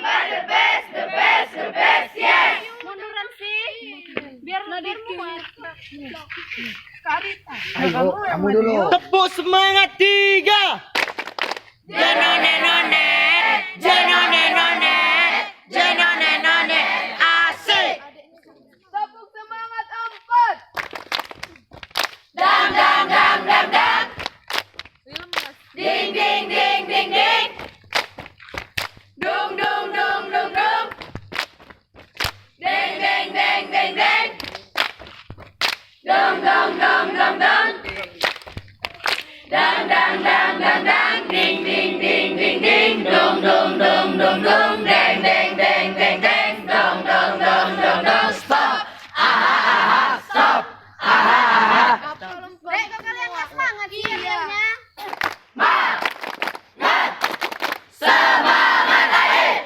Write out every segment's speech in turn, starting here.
the best, yes. Munduran sih. Biar muat. Ayo, kamu dulu. Tepuk semangat 3. Janone none, janone none, janone none, asik. Tepuk semangat 4. Dang dang dang dang dang. Ding ding ding ding ding. Dung dung dung dung dung. Deng deng deng deng deng. Dong dong dong dong dong. Dang dang dang dang dang. Ding ding ding ding ding. Dong dong dong dong dong. Deng deng deng deng deng. Dong dong dong dong dong. Stop. Aha aha. Stop. Aha aha. Dek, kok kalian nggak semangat sih kerjanya? Semangat. Semangat ae.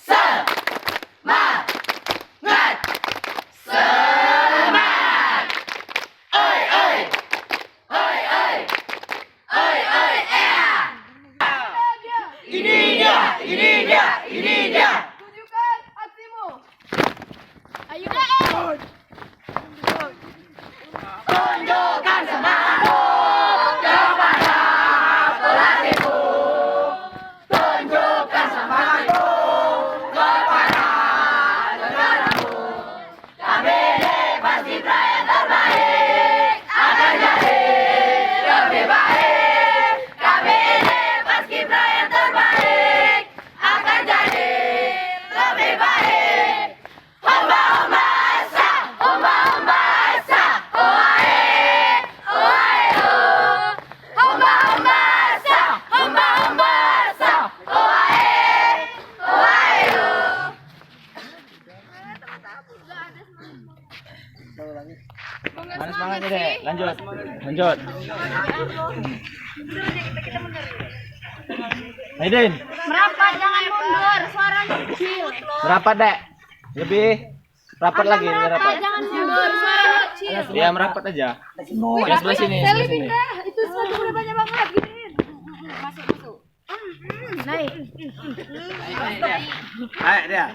Semangat. Semangat. Oi oi. Oi oi. Oi oi Ini dia, ini dia, ini dia. Tunjukkan aksimu. Ayo. Tunjukkan semangatmu kepada pelatihmu. Tunjukkan semangatmu kepada negaramu. Kami ini Paskibra yang terbaik, akan jadi lebih baik. Kami ini Paskibra yang terbaik, akan jadi lebih baik. Homba homba asa, homba homba asa, oae, oae oh. Homba homba asa, homba homba asa, oae, oae oh. Mana semangatnya deh? Lanjut. Lanjut. Aiden, Merapat, jangan mundur. Suaranya kecil. merapat dek. Lebih rapat lagi, lebih Merapat, rapat. jangan mundur. Suaranya kecil. Ya merapat aja. Yang sebelah sini. Sebelah sini. Itu suatu udah banyak banget. Giniin. Masuk. Naik. Ayo dia.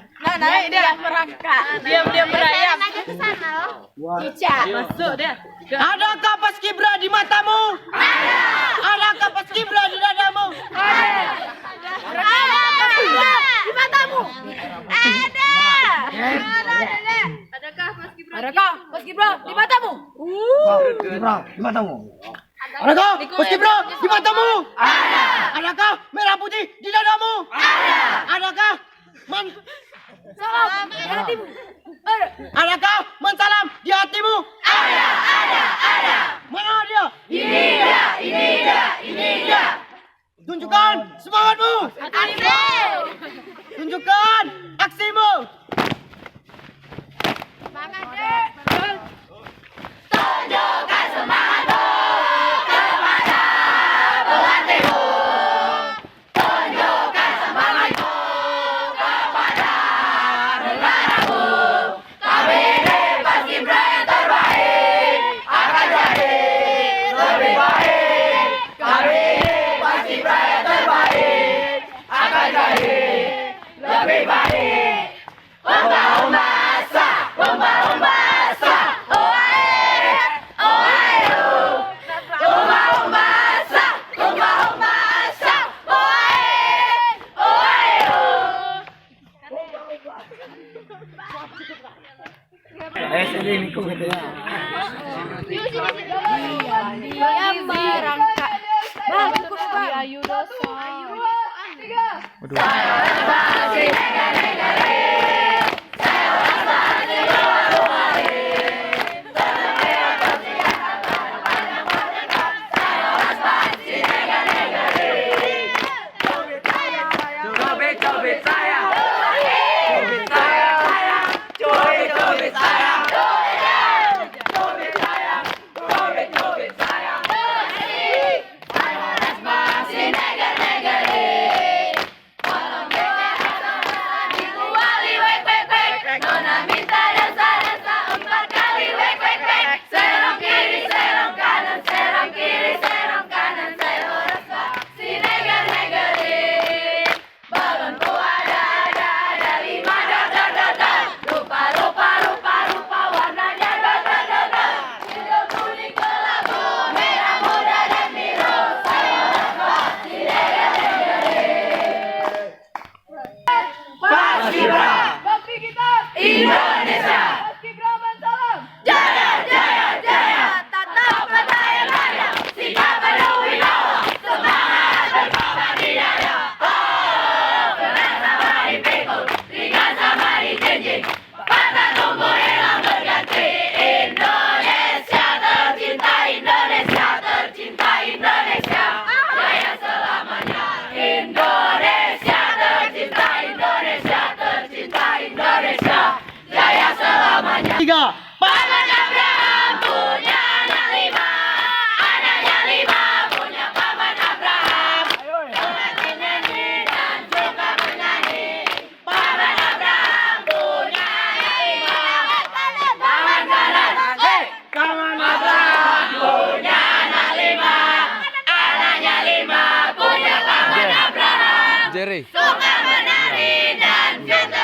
Naik dia merangkak. Diam-diam berayap. Naik ke sana loh. Cica. Masuk dia. Adakah Paskibra di matamu? Ada. Adakah Paskibra di dadamu? Ada. Di matamu. Ada. Adakah Paskibra di matamu? Paskibra, di matamu. Adakah Paskibra di matamu? Ada. Adakah merah putih di dadamu? Ada. Adakah Salam di hatimu. adakah mensalam di hatimu? Ada. Mana dia? Ini dia, ini dia, ini dia. Tunjukkan semangatmu. Aksimu. Tunjukkan aksimu. Semangat, Dek. Tunjukkan semangatmu kepada pelatihmu. Tunjukkan semangatmu kepada negaramu. Kami ini Paskibra yang terbaik, akan jadi lebih baik. Kami ini Paskibra yang terbaik, akan jadi lebih baik. Homba homba asa, homba homba asa, oae, oae oh. Homba homba asa, homba homba asa, oae, oae oh. Sini ikut gitu ya. Yang merangkak. Bang, ikut bang. Ayu dosa. Pasti negara-negara, saya pasti luar-luari. Pasti negara-negara. Cubit saya. Cubit saya. Cubit saya. Cubit saya. Cubit saya. Pasti negara-negara. Dikuali wek wek wek. Nona minta dansa-dansa 4 kali wek wek wek. Serong kiri, serong kanan, serong kiri, serong kanan. Saya rasa si negar-negari. Balonku ada Jerry. suka menari dan juga